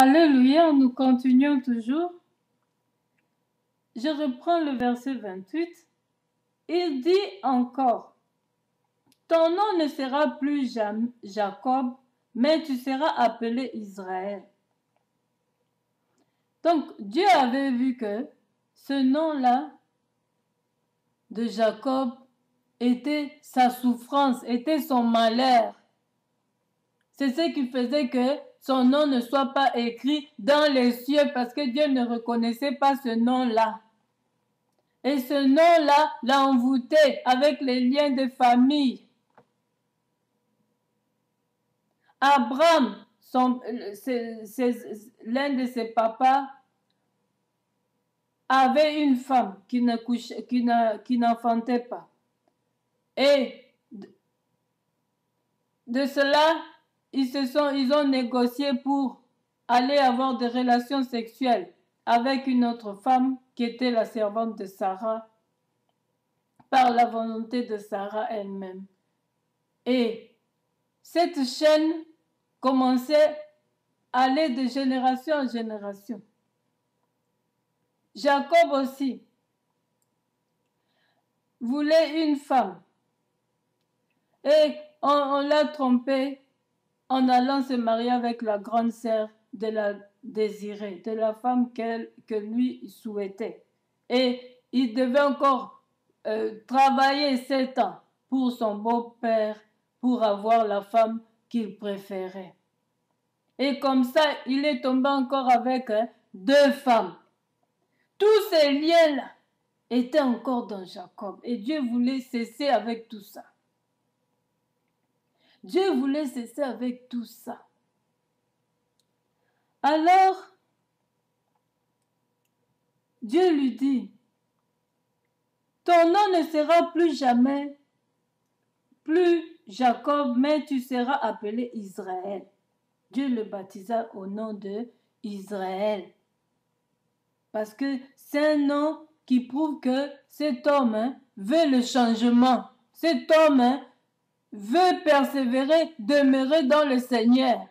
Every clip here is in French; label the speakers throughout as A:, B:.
A: Alléluia, nous continuons toujours. Je reprends le verset 28. Il dit encore, ton nom ne sera plus Jacob, mais tu seras appelé Israël. Donc, Dieu avait vu que ce nom-là de Jacob était sa souffrance, était son malheur. C'est ce qui faisait que son nom ne soit pas écrit dans les cieux parce que Dieu ne reconnaissait pas ce nom-là. Et ce nom-là l'a envoûté avec les liens de famille. Abraham, l'un de ses papas, avait une femme qui n'enfantait pas. Et de cela, ils ont négocié pour aller avoir des relations sexuelles avec une autre femme qui était la servante de Sarah, par la volonté de Sarah elle-même. Et cette chaîne commençait à aller de génération en génération. Jacob aussi voulait une femme et on l'a trompé en allant se marier avec la grande sœur de la désirée, de la femme que lui souhaitait. Et il devait encore travailler 7 ans pour son beau-père pour avoir la femme qu'il préférait. Et comme ça, il est tombé encore avec 2 femmes. Tous ces liens-là étaient encore dans Jacob. Et Dieu voulait cesser avec tout ça. Dieu voulait cesser avec tout ça. Alors, Dieu lui dit, ton nom ne sera plus jamais, plus Jacob, mais tu seras appelé Israël. Dieu le baptisa au nom de Israël. Parce que c'est un nom qui prouve que cet homme veut le changement. Cet homme veut persévérer, demeurer dans le Seigneur.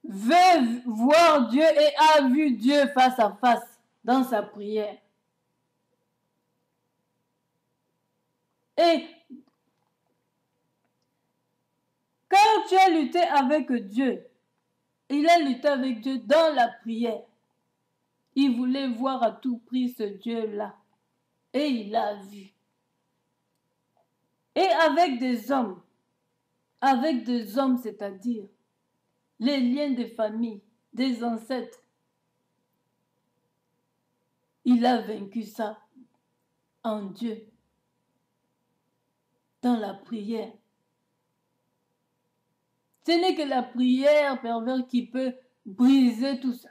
A: Veut voir Dieu et a vu Dieu face à face dans sa prière. Et quand tu as lutté avec Dieu, il a lutté avec Dieu dans la prière. Il voulait voir à tout prix ce Dieu-là. Et il l'a vu. Et avec des hommes, c'est-à-dire les liens de famille, des ancêtres, il a vaincu ça en Dieu, dans la prière. Ce n'est que la prière perverse qui peut briser tout ça.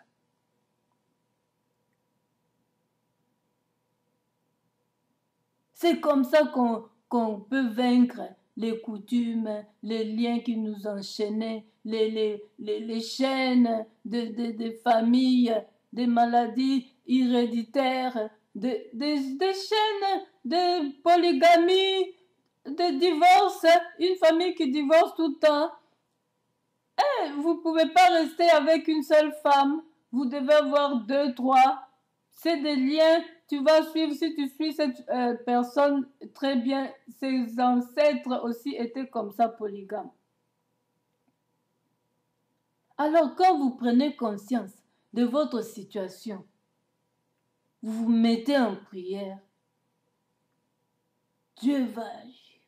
A: C'est comme ça qu'on peut vaincre les coutumes, les liens qui nous enchaînaient, les chaînes de familles, des maladies héréditaires, des chaînes de polygamie, de divorce, une famille qui divorce tout le temps. Et vous ne pouvez pas rester avec une seule femme, vous devez avoir 2, 3. C'est des liens, tu vas suivre, si tu suis cette personne, très bien, ses ancêtres aussi étaient comme ça, polygames. Alors quand vous prenez conscience de votre situation, vous vous mettez en prière, Dieu va agir.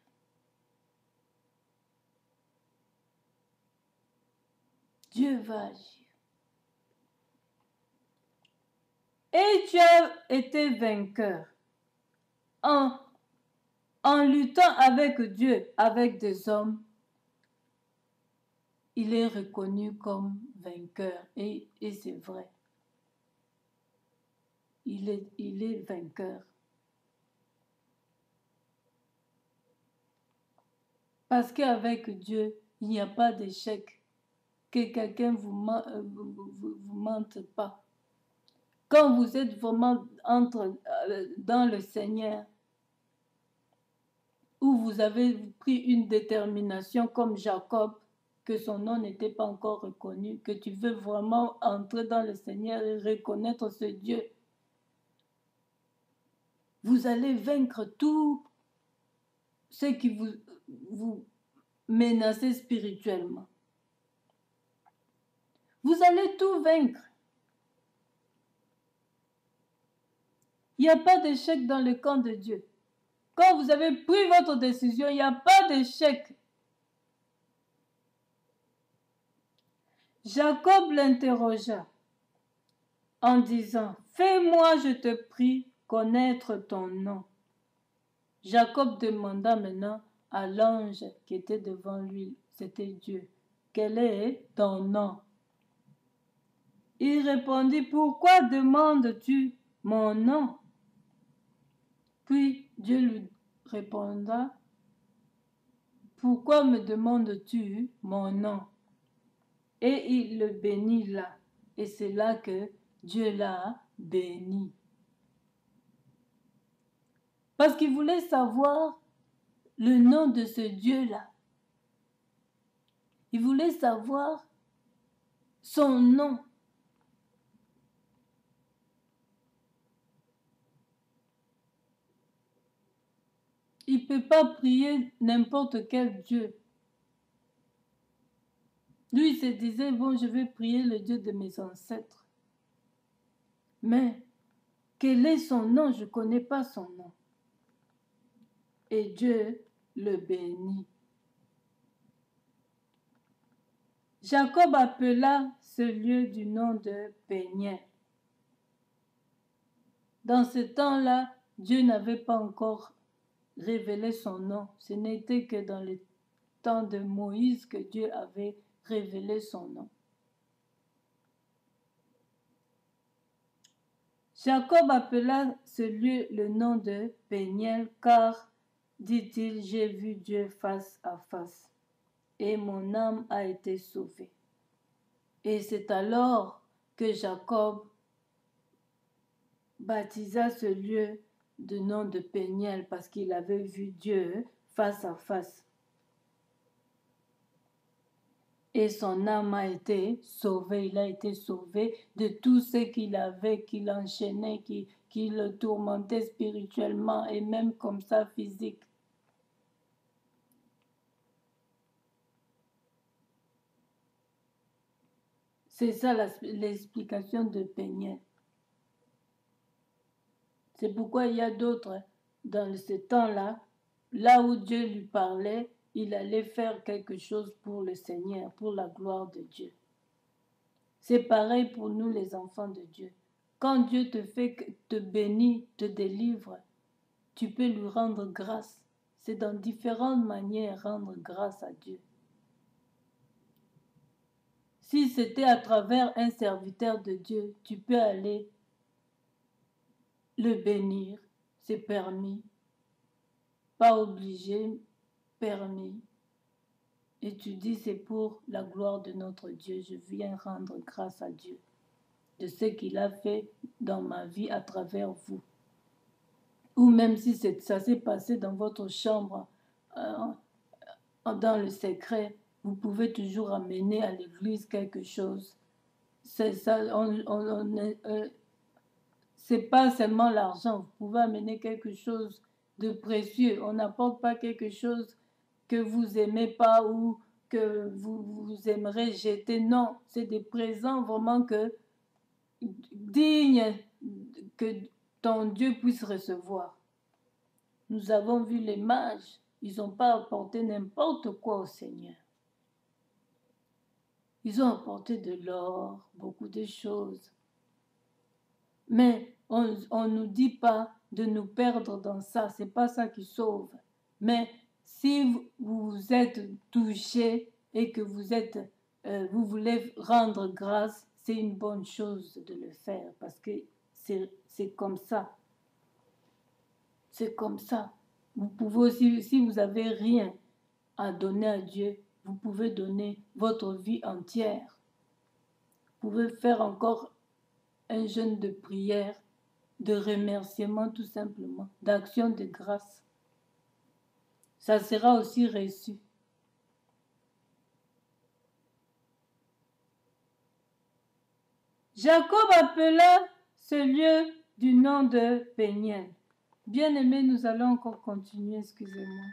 A: Dieu va agir. Et tu as été vainqueur en luttant avec Dieu, avec des hommes. Il est reconnu comme vainqueur et c'est vrai. Il est vainqueur. Parce qu'avec Dieu, il n'y a pas d'échec. Que quelqu'un vous mente pas. Quand vous êtes vraiment dans le Seigneur, où vous avez pris une détermination comme Jacob, que son nom n'était pas encore reconnu, que tu veux vraiment entrer dans le Seigneur et reconnaître ce Dieu, vous allez vaincre tout ce qui vous menace spirituellement. Vous allez tout vaincre. Il n'y a pas d'échec dans le camp de Dieu. Quand vous avez pris votre décision, il n'y a pas d'échec. Jacob l'interrogea en disant, « Fais-moi, je te prie, connaître ton nom. » Jacob demanda maintenant à l'ange qui était devant lui, c'était Dieu, « Quel est ton nom? » Il répondit, « Pourquoi demandes-tu mon nom? » Puis Dieu lui répondit, « Pourquoi me demandes-tu mon nom? » Et il le bénit là. Et c'est là que Dieu l'a béni. Parce qu'il voulait savoir le nom de ce Dieu-là. Il voulait savoir son nom. Il ne peut pas prier n'importe quel Dieu. Lui, il se disait, bon, je vais prier le Dieu de mes ancêtres. Mais quel est son nom? Je ne connais pas son nom. Et Dieu le bénit. Jacob appela ce lieu du nom de Péniel. Dans ce temps-là, Dieu n'avait pas encore révélé son nom. Ce n'était que dans le temps de Moïse que Dieu avait révélé son nom. Jacob appela ce lieu le nom de Péniel, car, dit-il, j'ai vu Dieu face à face, et mon âme a été sauvée. Et c'est alors que Jacob baptisa ce lieu de nom de Péniel, parce qu'il avait vu Dieu face à face. Et son âme a été sauvée, il a été sauvé de tout ce qu'il avait, qui l'enchaînait, qui le tourmentait spirituellement et même comme ça physique. C'est ça l'explication de Péniel. C'est pourquoi il y a d'autres, dans ce temps-là, là où Dieu lui parlait, il allait faire quelque chose pour le Seigneur, pour la gloire de Dieu. C'est pareil pour nous les enfants de Dieu. Quand Dieu te bénit, te délivre, tu peux lui rendre grâce. C'est dans différentes manières rendre grâce à Dieu. Si c'était à travers un serviteur de Dieu, tu peux aller le bénir, c'est permis. Pas obligé, permis. Et tu dis, c'est pour la gloire de notre Dieu, je viens rendre grâce à Dieu de ce qu'il a fait dans ma vie à travers vous. Ou même si ça s'est passé dans votre chambre, dans le secret, vous pouvez toujours amener à l'église quelque chose. C'est ça, c'est pas seulement l'argent, vous pouvez amener quelque chose de précieux. On n'apporte pas quelque chose que vous aimez pas ou que vous aimerez jeter. Non, c'est des présents vraiment dignes que ton Dieu puisse recevoir. Nous avons vu les mages, ils n'ont pas apporté n'importe quoi au Seigneur. Ils ont apporté de l'or, beaucoup de choses. Mais on ne nous dit pas de nous perdre dans ça, c'est pas ça qui sauve. Mais si vous êtes touché et que vous voulez rendre grâce, c'est une bonne chose de le faire parce que c'est comme ça. C'est comme ça. Vous pouvez aussi, si vous n'avez rien à donner à Dieu, vous pouvez donner votre vie entière. Vous pouvez faire encore un jeûne de prière, de remerciement tout simplement, d'action de grâce. Ça sera aussi reçu. Jacob appela ce lieu du nom de Péniel. Bien-aimés, nous allons encore continuer, excusez-moi.